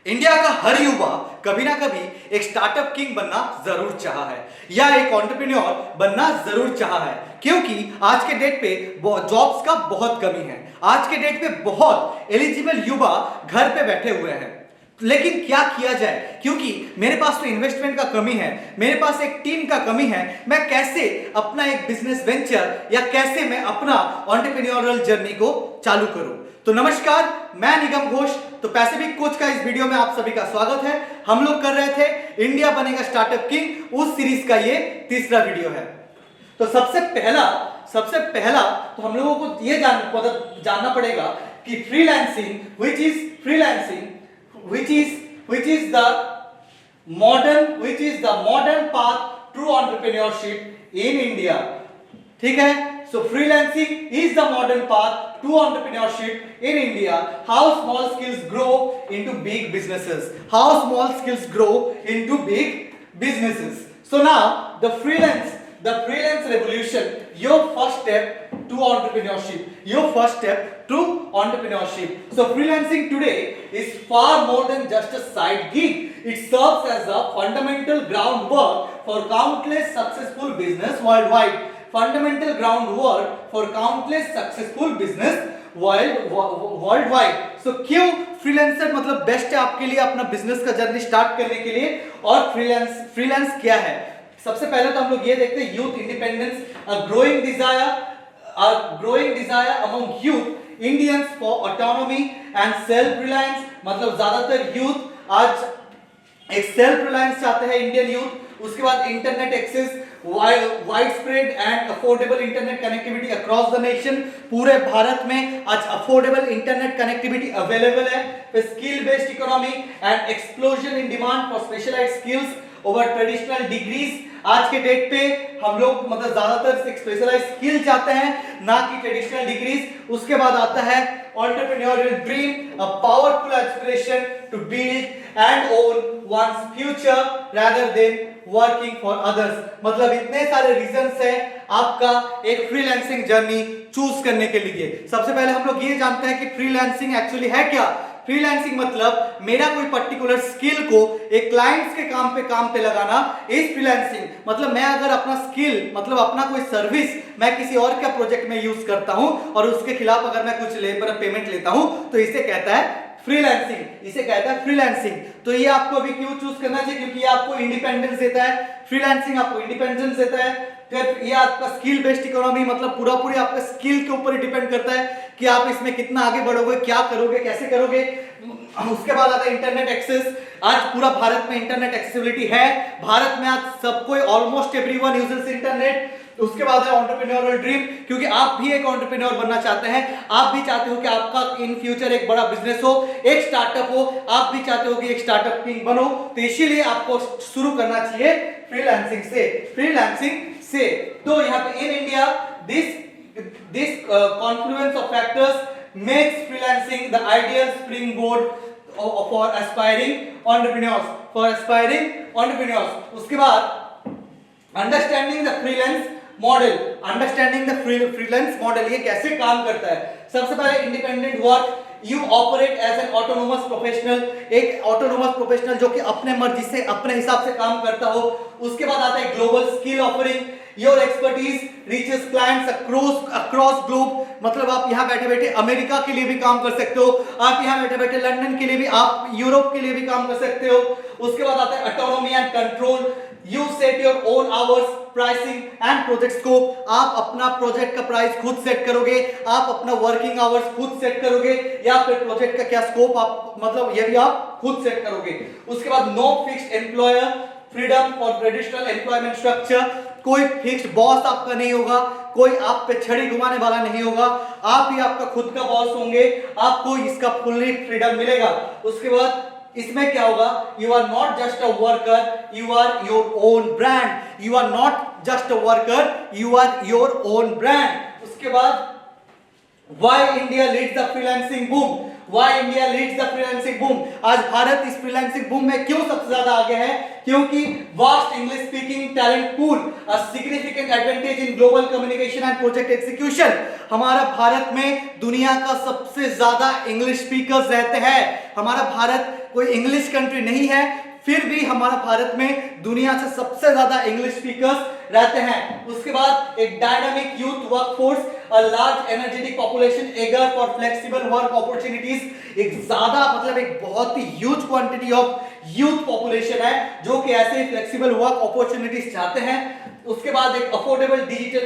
India का हर युवा कभी ना कभी एक स्टार्टअप किंग बनना जरूर चाहा है या एक एंटरप्रेन्योर बनना जरूर चाहा है, क्योंकि आज के डेट पे जॉब्स का बहुत कमी है। आज के डेट पे बहुत एलिजिबल युवा घर पे बैठे हुए हैं, लेकिन क्या किया जाए? क्योंकि मेरे पास तो इन्वेस्टमेंट का कमी है, मेरे पास एक टीम का कमी है। मैं कैसे अपना एक बिजनेस वेंचर या कैसे मैं अपना एंटरप्रेन्योरियल जर्नी को चालू करूं? तो नमस्कार, मैं निगम घोष। तो पैसिफिक कोच का इस वीडियो में आप सभी का स्वागत है। हम लोग कर रहे थे इंडिया बनेगा स्टार्टअप किंग, उस सीरीज का ये तीसरा वीडियो है। तो सबसे पहला तो हम लोगों को ये जानना पड़ेगा कि freelancing, which is the modern path to entrepreneurship in India. ठीक है? So freelancing is the modern path to entrepreneurship in India. How small skills grow into big businesses. So now the freelance revolution, your first step to entrepreneurship. So freelancing today is far more than just a side gig. It serves as a fundamental groundwork for countless successful business worldwide. So क्यों freelancer मतलब best है आपके लिए अपना business का journey start करने के लिए? और फ्रीलांस क्या है? सबसे पहले तो हम लोग ये देखते हैं youth independence, a growing desire among youth Indians for autonomy and self reliance. मतलब ज्यादातर यूथ आज एक सेल्फ रिलायंस चाहते हैं, इंडियन यूथ। उसके बाद internet access, wide spread and affordable internet connectivity across the nation. पूरे भारत में आज अफोर्डेबल इंटरनेट कनेक्टिविटी अवेलेबल है। Skill based economy and explosion in demand for specialized skills over traditional degrees. आज के डेट पे हम लोग मतलब ज्यादातर स्पेशलाइज्ड स्किल चाहते हैं, ना कि ट्रेडिशनल डिग्रीज। उसके बाद आता है entrepreneurial dream, a powerful aspiration to build and own one's future rather than working for others. मतलब इतने सारे रीजंस हैं आपका एक फ्रीलांसिंग जर्नी चूज करने के लिए। सबसे पहले हम लोग ये जानते हैं कि फ्रीलांसिंग एक्चुअली है क्या। फ्रीलांसिंग मतलब मेरा कोई पर्टिकुलर स्किल को एक क्लाइंट्स के काम पे लगाना इज फ्रीलांसिंग। मतलब मैं अगर अपना स्किल मतलब अपना कोई सर्विस मैं किसी और के प्रोजेक्ट में यूज करता हूं और उसके खिलाफ अगर मैं कुछ लेबर पेमेंट लेता हूं तो इसे कहता है फ्रीलांसिंग। तो ये आपको अभी क्यों चूज करना चाहिए? क्योंकि ये आपको इंडिपेंडेंस देता है। फ्रीलांसिंग आपको इंडिपेंडेंस देता है। फिर ये आपका स्किल बेस्ड इकोनॉमी मतलब पूरी आपका स्किल के ऊपर डिपेंड करता है कि आप इसमें कितना आगे बढ़ोगे, क्या करोगे, कैसे करोगे। उसके बाद आता है इंटरनेट एक्सेस। आज पूरा भारत में इंटरनेट एक्सेसिबिलिटी है। भारत में आज सबको ऑलमोस्ट एवरीवन यूजेस इंटरनेट। उसके बाद है एंटरप्रेन्योरियल ड्रीम, क्योंकि आप भी एक एंटरप्रेन्योर बनना चाहते हैं। आप भी चाहते हो कि आपका इन फ्यूचर एक बड़ा बिजनेस हो, एक स्टार्टअप हो। आप भी चाहते हो कि एक स्टार्टअप किंग बनो। तो इसीलिए आपको शुरू करना चाहिए फ्रीलांसिंग से। तो यहाँ पे in India this confluence of factors makes freelancing the ideal springboard for aspiring entrepreneurs. उसके बाद अंडरस्टैंडिंग द फ्रीलांस मॉडल ये कैसे काम करता है? सबसे पहले independent work, you operate as an autonomous professional. एक ऑटोनोमस प्रोफेशनल जो कि अपने मर्जी से अपने हिसाब से काम करता हो। उसके बाद आता है global skill offering, your expertise reaches clients across globe. मतलब आप यहाँ बैठे बैठे अमेरिका के लिए भी काम कर सकते हो, आप यहाँ बैठे बैठे लंदन के लिए भी, आप यूरोप के लिए भी काम कर सकते हो। उसके बाद आता है autonomy and control, you set your own hours, pricing and project scope. आप अपना प्रोजेक्ट का प्राइस खुद सेट करोगे, आप अपना वर्किंग आवर्स खुद सेट करोगे, या फिर प्रोजेक्ट का क्या स्कोप आप मतलब ये भी आप खुद सेट करोगे। उसके बाद no fixed employer, freedom for traditional employment structure. कोई फिक्स्ड बॉस आपका नहीं होगा, कोई आप पे छड़ी घुमाने वाला नहीं होगा, आप ही आपका खुद का बॉस होंगे, आपको इसका फुल्ली फ्रीडम मिलेगा। उसके बाद इसमें क्या होगा? You are not just a worker, you are your own brand. You are not just a worker, you are your own brand. उसके बाद Why India leads the freelancing boom? आज भारत इस फ्रीलांसिंग बूम में क्यों सबसे ज्यादा आगे है? क्योंकि vast English speaking talent pool, a significant advantage in global communication and project execution. हमारा भारत में दुनिया का सबसे ज्यादा इंग्लिश स्पीकर्स रहते हैं। हमारा भारत कोई इंग्लिश कंट्री नहीं है, फिर भी हमारा भारत में दुनिया से सबसे ज्यादा इंग्लिश स्पीकर्स रहते हैं। उसके बाद एक dynamic youth workforce, a large energetic population eager for flexible work opportunities, एक ज्यादा मतलब एक बहुत ही huge quantity of youth population है जो कि ऐसे फ्लेक्सिबल वर्क अपॉर्चुनिटीज चाहते हैं। उसके बाद एक affordable digital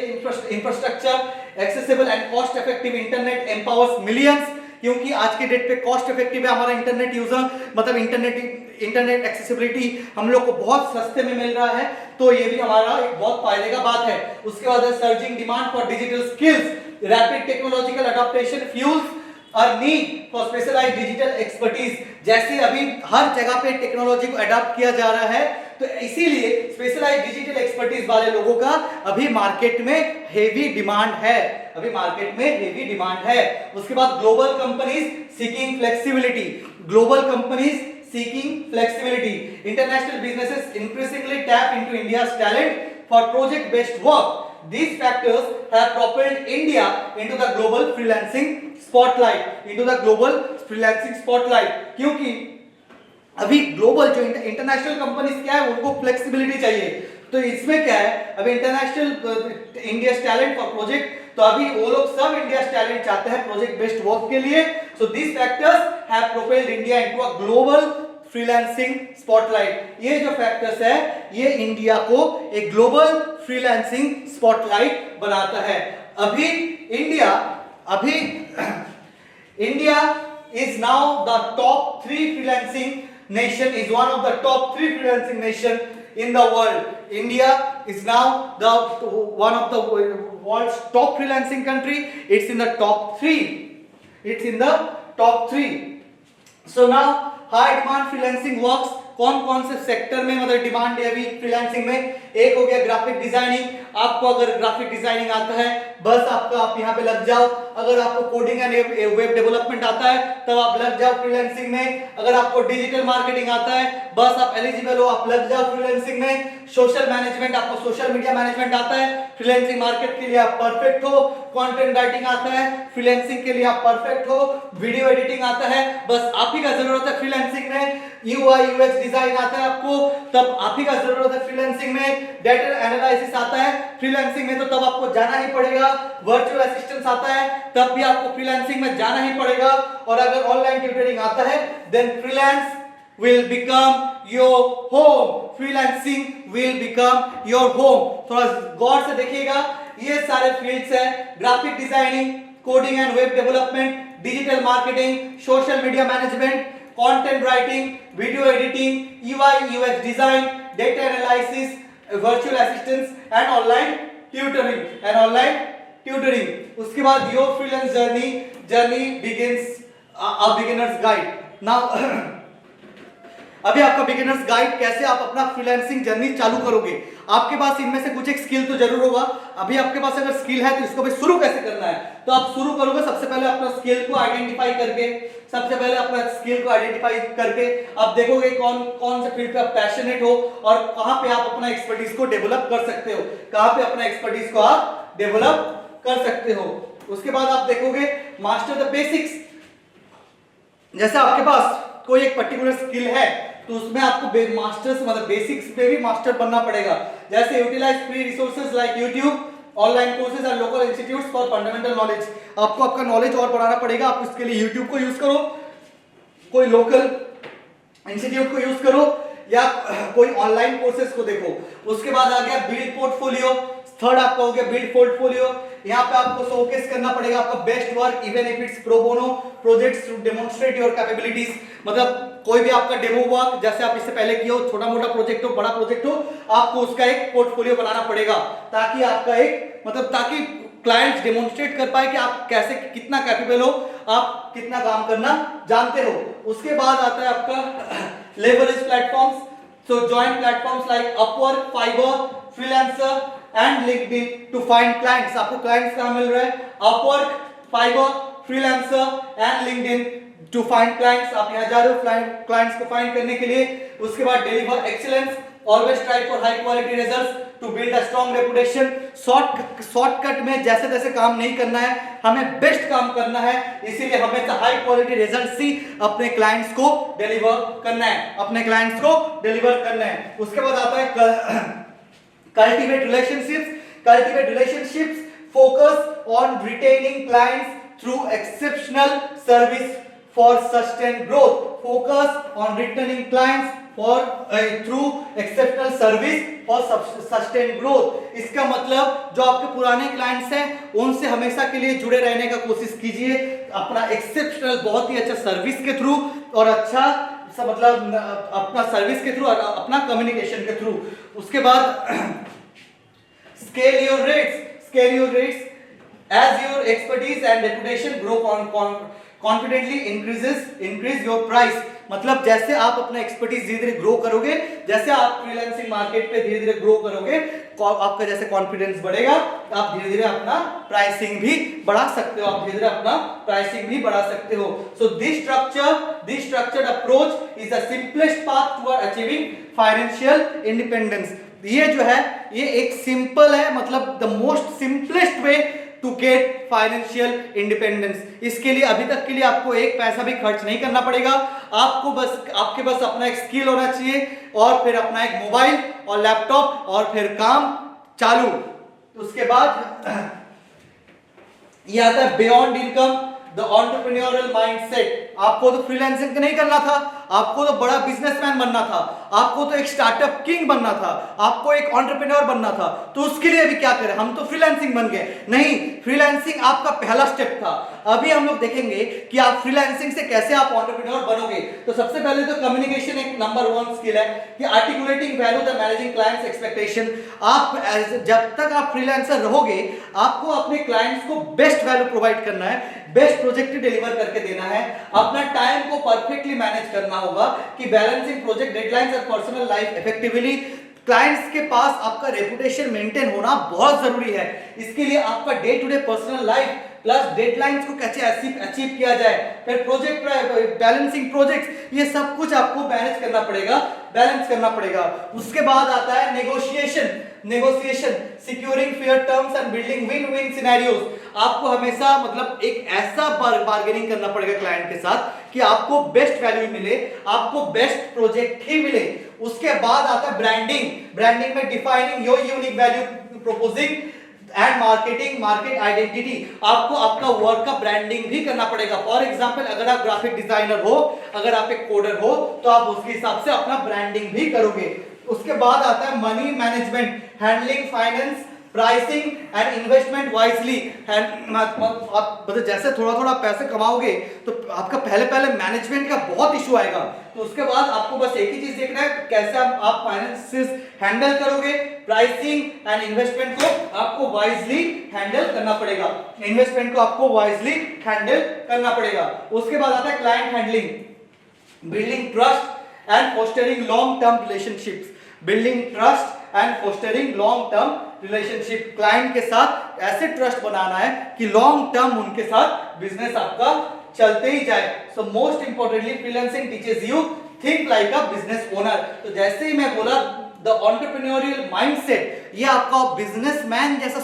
infrastructure, accessible and cost effective internet empowers millions, क्योंकि आज के डेट पे कॉस्ट इफेक्टिव है हमारा इंटरनेट यूजर, मतलब इंटरनेट एक्सेसिबिलिटी हम लोग को बहुत सस्ते में मिल रहा है, तो ये भी हमारा एक बहुत फायदे का बात है। उसके बाद है surging demand for digital skills, rapid technological adoption fuels और need for specialized digital expertise. जैसे अभी हर जगह पे टेक्नोलॉजी को अडॉप्ट किया जा रहा है, तो इसीलिए स्पेशलाइज्ड डिजिटल एक्सपर्टीज वाले लोगों का अभी मार्केट में हेवी डिमांड है, अभी मार्केट में हेवी डिमांड है। उसके बाद global companies seeking flexibility, global companies seeking flexibility, international businesses increasingly tap into India's talent for project based work. These factors have propelled India into the global freelancing spotlight, क्योंकि अभी global जो international companies क्या है उनको flexibility चाहिए, तो इसमें क्या है अभी international India talent for project, तो अभी वो लोग सब इंडिया टैलेंट चाहते हैं प्रोजेक्ट बेस्ड वर्क के लिए। So this factors have propelled India into a global freelancing spotlight. ये जो फैक्टर्स है ये इंडिया को एक ग्लोबल फ्रीलांसिंग स्पॉटलाइट बनाता है। अभी India is now the top 3 freelancing nation, is one of the top 3 freelancing nation in the world. India is now one of the world's top freelancing country. It's in the top 3. So now high demand freelancing works, कौन कौन से sector में मतलब demand है अभी freelancing में? एक हो गया ग्राफिक डिजाइनिंग, आपको अगर ग्राफिक डिजाइनिंग आता है बस आप यहाँ पे लग जाओ। अगर आपको कोडिंग एंड वेब डेवलपमेंट आता है तब आप लग जाओ फ्रीलांसिंग में। अगर आपको डिजिटल मार्केटिंग आता है बस आप एलिजिबल हो, आप लग जाओ फ्रीलांसिंग में। सोशल मैनेजमेंट, आपको सोशल मीडिया मैनेजमेंट आता है, फ्रीलांसिंग मार्केट के लिए आप परफेक्ट हो। कंटेंट राइटिंग आता है, फ्रीलांसिंग के लिए आप परफेक्ट हो। वीडियो एडिटिंग आता है, बस आप ही का जरूरत है फ्रीलांसिंग में। यूआई यूएक्स डिजाइन आता है आपको, तब आप ही का जरूरत है फ्रीलांसिंग में। डेटा एनालिसिस आता है फ्रीलांसिंग में, तो तब आपको जाना ही पड़ेगा। वर्चुअल असिस्टेंस आता है तब भी आपको फ्रीलांसिंग में जाना ही पड़ेगा। और अगर ऑनलाइन ट्यूटरिंग आता है then freelance will become your home, freelancing will become your home। थोड़ा गौर से देखिएगा, ये सारे फील्ड्स हैं, graphic designing, coding and web development, digital marketing, social media management, content writing, video editing, UI UX design, data analysis, virtual assistance and online tutoring. उसके बाद your freelance journey begins a beginners guide. Now अभी आपका beginners guide, कैसे आप अपना freelancing journey चालू करोगे। आपके पास इनमें से कुछ एक स्किल तो जरूर होगा। अभी आपके पास अगर स्किल है तो इसको भी शुरू कैसे करना है, तो आप शुरू करोगे सबसे पहले अपना स्किल को आइडेंटिफाई करके आप देखोगे कौन कौन से फील्ड पे आप पैशनेट हो और कहां पे आप अपना एक्सपर्टीज को डेवलप कर सकते हो, उसके बाद आप देखोगे मास्टर द बेसिक्स। जैसे आपके पास कोई एक पर्टिकुलर स्किल है तो उसमें आपको मास्टर्स मतलब बेसिक्स पे भी मास्टर बनना पड़ेगा। जैसे utilize free resources like YouTube, online courses and local institutes for fundamental knowledge. आपको आपका नॉलेज और बढ़ाना पड़ेगा, आप इसके लिए यूट्यूब को यूज करो, कोई लोकल इंस्टीट्यूट को यूज करो या कोई ऑनलाइन कोर्सेज को देखो। उसके बाद आ गया बिल्ड पोर्टफोलियो। थर्ड आपका हो गया बिल्ड पोर्टफोलियो। यहाँ पे आपको शोकेस करना पड़ेगा आपका best work even if it's pro bono projects to demonstrate your capabilities. मतलब कोई भी आपका डेमो वर्क जैसे आप इससे पहले किया हो, छोटा मोटा प्रोजेक्ट हो बड़ा प्रोजेक्ट हो, आपको उसका एक पोर्टफोलियो बनाना पड़ेगा ताकि आपका एक ताकि क्लाइंट्स डेमोन्स्ट्रेट कर पाए कि आप कैसे कितना कैपेबल हो, आप कितना काम करना जानते हो। उसके बाद आता है आपका leverage platforms. So join platforms like Upwork, Fiverr, freelancer and LinkedIn to find clients. आपको क्लाइंट्स कहां मिल रहे हैं? Upwork, Fiverr, freelancer and LinkedIn to find clients. आप यहां जा रहे हो क्लाइंट्स को फाइंड करने के लिए। उसके बाद deliver excellence always try for high quality results to build a strong reputation. Shortcut में जैसे तैसे काम नहीं करना है, हमें बेस्ट काम करना है, इसीलिए हमें हाई क्वालिटी रिजल्ट्स ही अपने क्लाइंट्स को डिलीवर करना है, अपने क्लाइंट्स को डिलीवर करना है. उसके बाद आता है cultivate relationships, focus on retaining clients through exceptional service for sustained growth. Focus on retaining clients for through exceptional service for sustained growth. इसका मतलब जो आपके पुराने क्लाइंट्स हैं उनसे हमेशा के लिए जुड़े रहने का कोशिश कीजिए, अपना एक्सेप्शनल बहुत ही अच्छा सर्विस के थ्रू और अच्छा मतलब अपना सर्विस के थ्रू और अपना कम्युनिकेशन के थ्रू. उसके बाद scale your rates as your expertise and reputation grow confidently increase your price. मतलब जैसे आप अपना एक्सपर्टीज धीरे धीरे ग्रो करोगे, जैसे आप फ्रीलांसिंग मार्केट पे धीरे धीरे ग्रो करोगे, आपका जैसे कॉन्फिडेंस बढ़ेगा, आप धीरे धीरे अपना प्राइसिंग भी बढ़ा सकते हो, आप धीरे धीरे अपना प्राइसिंग भी बढ़ा सकते हो. So this structured approach is the simplest path toward achieving financial independence. ये जो है ये एक सिंपल है, मतलब the most simplest way to get financial independence. इसके लिए अभी तक के लिए आपको एक पैसा भी खर्च नहीं करना पड़ेगा, आपके बस अपना एक स्किल होना चाहिए और फिर अपना एक मोबाइल और लैपटॉप और फिर काम चालू. उसके बाद ये आता है beyond income, the entrepreneurial mindset. आपको तो फ्रीलांसिंग नहीं करना था, आपको तो बड़ा बिजनेसमैन बनना था, आपको तो एक स्टार्टअप किंग बनना था, आपको एक एंटरप्रेन्योर बनना था. तो उसके लिए अभी क्या करें, हम तो फ्रीलांसिंग बन गए. नहीं, फ्रीलांसिंग आपका पहला स्टेप था. अभी हम लोग देखेंगे कि आप फ्रीलांसिंग से कैसे आप एंटरप्रेन्योर बनोगे. तो सबसे पहले तो कम्युनिकेशन एक नंबर 1 स्किल है कि articulating value the managing clients expectation. आप जब तक आप फ्रीलांसर रहोगे, आपको अपने क्लाइंट्स को बेस्ट वैल्यू प्रोवाइड करना है, बेस्ट प्रोजेक्ट डिलीवर करके देना है, अपना टाइम को परफेक्टली मैनेज करना होगा कि बैलेंसिंग प्रोजेक्ट डेडलाइंस और पर्सनल लाइफ इफेक्टिवली. क्लाइंट्स के पास आपका रेपुटेशन मेंटेन होना बहुत जरूरी है. इसके लिए आपका day to day personal life plus deadlines को कैसे अचीव किया जाए, फिर प्रोजेक्ट बैलेंसिंग प्रोजेक्ट्स, ये सब कुछ आपको बैलेंस करना पड़ेगा. उसके बाद आता है negotiation, securing fair terms and building win win scenarios. आपको हमेशा मतलब एक ऐसा बार्गेनिंग करना पड़ेगा क्लाइंट के साथ कि आपको बेस्ट वैल्यू मिले, आपको बेस्ट प्रोजेक्ट ही मिले. उसके बाद आता है ब्रांडिंग में defining your unique value प्रोपोजिंग and market identity. आपको अपना वर्क का ब्रांडिंग भी करना पड़ेगा. फॉर एग्जांपल, अगर आप ग्राफिक डिजाइनर हो, अगर आप एक कोडर हो, तो आप उसके हिसाब से अपना ब्रांडिंग भी करोगे. उसके बाद आता है money management, handling finance, pricing and investment wisely. आप मतलब जैसे थोड़ा पैसे कमाओगे तो आपका पहले मैनेजमेंट का बहुत इशू आएगा. तो उसके बाद आपको बस एक ही चीज देखना है, कैसे आप फाइनेंसेस हैंडल करोगे. प्राइसिंग एंड इन्वेस्टमेंट को आपको वाइजली हैंडल करना पड़ेगा, उसके बाद आता है client handling, building trust and fostering long term relationship. Client के साथ ऐसे ट्रस्ट बनाना है कि लॉन्ग टर्म उनके साथ बिजनेस आपका चलते ही जाए. So most importantly freelancing teaches you think like a business owner. तो जैसे ही मैं बोला द एंटरप्रेन्योरियल माइंडसेट, ये आपका बिजनेसमैन जैसा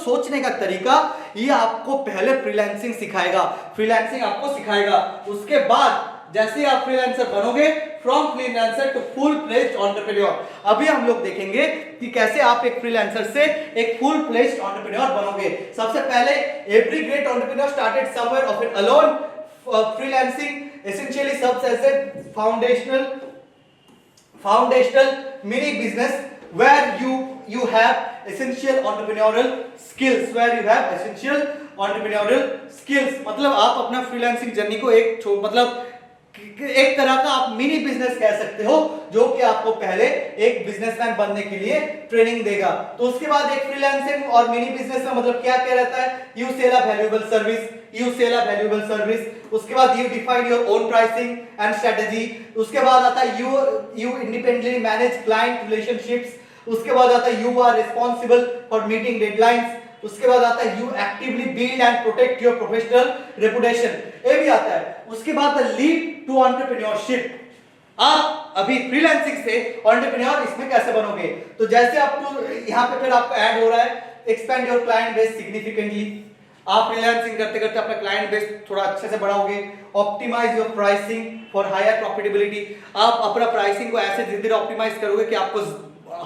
सोचने का तरीका, ये आपको पहले फ्रीलांसिंग आपको सिखाएगा. उसके बाद जैसे आप फ्रीलांसर बनोगे, from freelancer to full fledged entrepreneur. अभी हम लोग देखेंगे कि कैसे आप एक फ्रीलांसर से एक फुल फ्लेज्ड एंटरप्रेन्योर बनोगे. सबसे पहले every great entrepreneur started somewhere of it alone. Freelancing essentially serves as a foundational mini business where you have essential entrepreneurial skills. मतलब आप अपना फ्रीलांसिंग जर्नी को एक तरह का आप मिनी बिजनेस कह सकते हो, जो कि आपको पहले एक बिजनेसमैन बनने के लिए ट्रेनिंग देगा. तो उसके बाद एक फ्रीलांसिंग और मिनी बिजनेस का मतलब क्या रहता है, you sell a valuable service. उसके बाद you define your own pricing and strategy. उसके बाद आता है you independently manage client relationships. उसके बाद आता है you are responsible for meeting deadlines. उसके बाद आता है you actively build and protect your professional reputation. ये भी आता है. उसके बाद लीड टू एंटरप्रेन्योरशिप. आप अभी फ्रीलांसिंग से एंटरप्रेन्योर इसमें कैसे बनोगे। तो जैसे आपको यहाँ पे फिर आपको ऐड हो रहा है expand your client base significantly. आप फ्रीलांसिंग करते करते अपना क्लाइंट बेस थोड़ा अच्छे से बढ़ाओगे। Optimize your pricing for higher profitability. आप अपना प्राइसिंग को ऐसे धीरे धीरे ऑप्टिमाइज करोगे कि आपको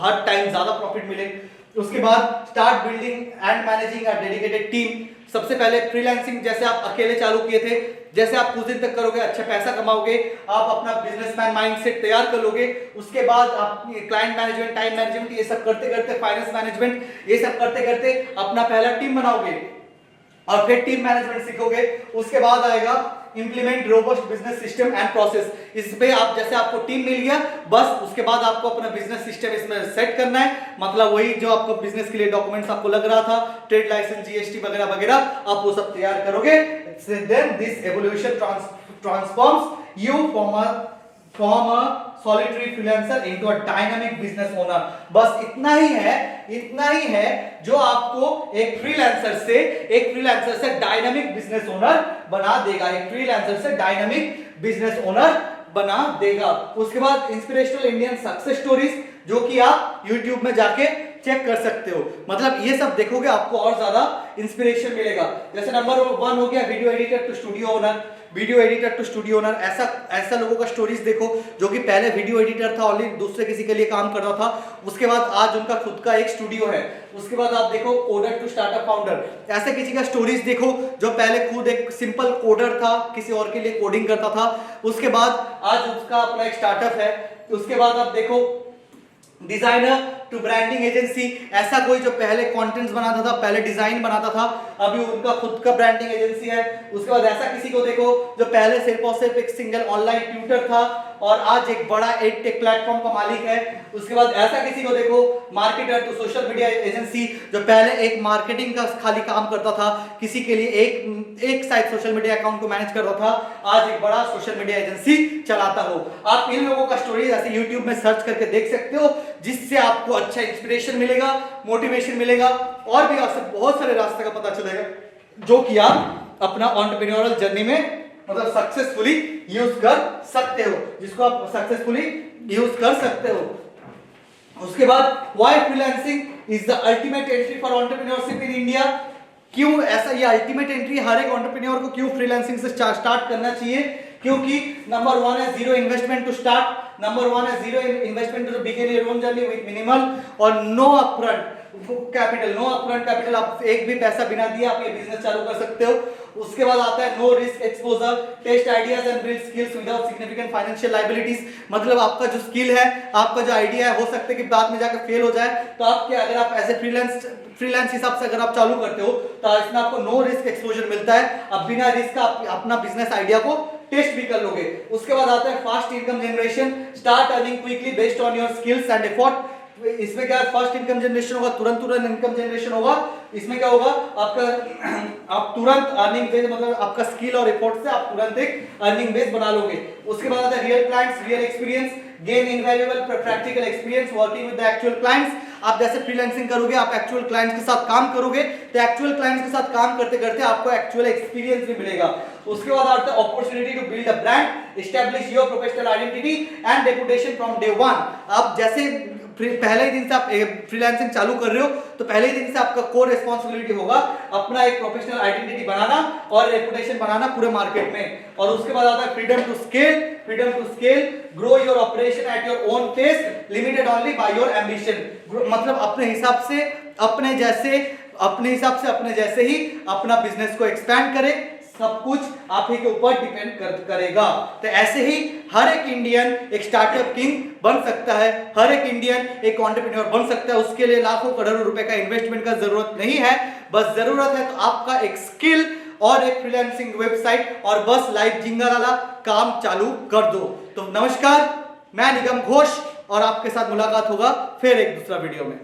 हर टाइम ज्यादा प्रॉफिट मिले। उसके बाद start building and managing a dedicated team. सबसे पहले फ्रीलांसिंग जैसे आप अकेले चालू किए थे, जैसे आप कुछ दिन तक करोगे अच्छा पैसा कमाओगे, आप अपना बिजनेसमैन माइंडसेट तैयार कर लोगे। उसके बाद आप क्लाइंट मैनेजमेंट, टाइम मैनेजमेंट, ये सब करते करते फाइनेंस मैनेजमेंट, ये सब करते करते अपना पहला टीम बनाओगे और फिर टीम मैनेजमेंट सीखोगे। उसके बाद आएगा implement robust business system and process. इस पे आप जैसे आपको टीम मिल गया, बस उसके बाद आपको अपना बिजनेस सिस्टम इसमें सेट करना है। मतलब वही जो आपको बिजनेस के लिए डॉक्यूमेंट्स आपको लग रहा था, ट्रेड लाइसेंस, जीएसटी वगैरह वगैरह, आप वो सब तैयार करोगे। Then this evolution transforms you from a solitary freelancer into a dynamic business owner। बस इतना ही है जो आपको एक फ्रीलांसर से डायनामिक बिजनेस ओनर बना देगा, एक फ्रीलांसर से डायनामिक बिजनेस ओनर बना देगा। उसके बाद इंस्पिरेशनल इंडियन सक्सेस स्टोरीज, जो कि आप YouTube में जाके चेक कर सकते हो। मतलब ये सब देखोगे आपको और ज्यादा इंस्पिरेशन मिलेगा। जैसे नंबर 1 हो गया video editor to studio owner. Video editor to studio owner, ऐसा लोगों का स्टोरीज देखो जो कि पहले वीडियो एडिटर था, ऑलरेडी दूसरे किसी के लिए काम कर रहा था, उसके बाद आज उनका खुद का एक स्टूडियो है। उसके बाद आप देखो कोडर टू स्टार्टअप फाउंडर, ऐसे किसी का स्टोरीज देखो जो पहले खुद एक सिंपल कोडर था, किसी और के लिए कोडिंग करता था, उसके बाद आज उसका अपना एक स्टार्टअप है। उसके बाद आप देखो डिजाइनर टू ब्रांडिंग एजेंसी, ऐसा कोई जो पहले कंटेंट्स बनाता था, पहले डिजाइन बनाता था, अभी उनका खुद का ब्रांडिंग एजेंसी है। उसके बाद ऐसा किसी को देखो जो पहले सिर्फ और सिर्फ एक सिंगल ऑनलाइन ट्यूटर था और आज एक बड़ा एडटेक प्लेटफॉर्म का मालिक है। उसके बाद ऐसा किसी को देखो marketer to social media agency, जो पहले एक मार्केटिंग का खाली काम करता था, किसी के लिए एक साइड सोशल मीडिया अकाउंट को मैनेज कर रहा था, आज एक बड़ा सोशल मीडिया एजेंसी चलाता हो। आप इन लोगों का स्टोरी ऐसे यूट्यूब में सर्च करके देख सकते हो, जिससे आपको अच्छा इंस्पिरेशन मिलेगा, मोटिवेशन मिलेगा और भी आपसे बहुत सारे रास्ते का पता चलेगा जो कि आप अपना एंटरप्रेन्योरल जर्नी में मतलब सक्सेसफुली यूज कर सकते हो, जिसको आप सक्सेसफुली यूज कर सकते हो। उसके बाद why freelancing is the ultimate entry for entrepreneurship in India. क्यों ऐसा ये अल्टीमेट एंट्री हर एक एंटरप्रेन्योर को क्यों फ्रीलांसिंग से स्टार्ट करना चाहिए? क्योंकि नंबर 1 है zero investment to start, number 1 है zero investment to begin your own journey with minimal और नो अपफ्रंट कैपिटल। आप एक भी पैसा बिना दिए आप ये बिजनेस चालू कर सकते हो। उसके बाद आता है no risk exposure, test ideas and build skills without significant financial liabilities. मतलब आपका जो स्किल है, आपका जो आइडिया है, हो सकता है कि बाद में जाकर फेल हो जाए, तो आपके अगर आप एज ए फ्रीलांस हिसाब से अगर आप चालू करते हो तो इसमें आपको नो रिस्क एक्सपोजर मिलता है। आप बिना रिस्क आप अपना बिजनेस आइडिया को टेस्ट भी कर लोगे। उसके बाद आता है fast income generation, start earning quickly based on your skills and effort. इसमें क्या है, फर्स्ट इनकम जनरेशन होगा, तुरंत इनकम जनरेशन होगा। इसमें क्या होगा, आपका आप तुरंत अर्निंग बेस, मतलब आपका स्किल और एफर्ट से आप तुरंत एक अर्निंग बेस बना लोगे। उसके बाद आता है real clients, real experience, gain invaluable practical experience working with the actual clients. आप जैसे फ्रीलांसिंग करोगे, आप एक्चुअल क्लाइंट्स के साथ काम करोगे, तो एक्चुअल क्लाइंट्स के साथ काम करते करते आपको एक्चुअल एक्सपीरियंस भी मिलेगा। उसके बाद आता है opportunity to build a brand, establish your professional identity and reputation from day one. आप जैसे पहले ही दिन से आप फ्रीलांसिंग चालू कर रहे हो, तो पहले ही दिन से आपका कोर रिस्पांसिबिलिटी होगा अपना एक प्रोफेशनल आइडेंटिटी बनाना और रेपुटेशन बनाना पूरे मार्केट में। और उसके बाद आता है freedom to scale, grow your operation at your own pace, limited only by your ambition. मतलब अपने हिसाब से अपने जैसे ही अपना बिजनेस को एक्सपैंड करें, सब कुछ आप ही के ऊपर डिपेंड करेगा। तो ऐसे ही हर एक इंडियन एक स्टार्टअप किंग बन सकता है, हर एक इंडियन एक एंटरप्रेन्योर बन सकता है। उसके लिए लाखों करोड़ों रुपए का इन्वेस्टमेंट का जरूरत नहीं है, बस जरूरत है तो आपका एक स्किल और एक फ्रीलांसिंग वेबसाइट, और बस लाइव जिंगल वाला काम चालू कर दो। तो नमस्कार, मैं निगम घोष और आपके साथ मुलाकात होगा फिर एक दूसरा वीडियो में।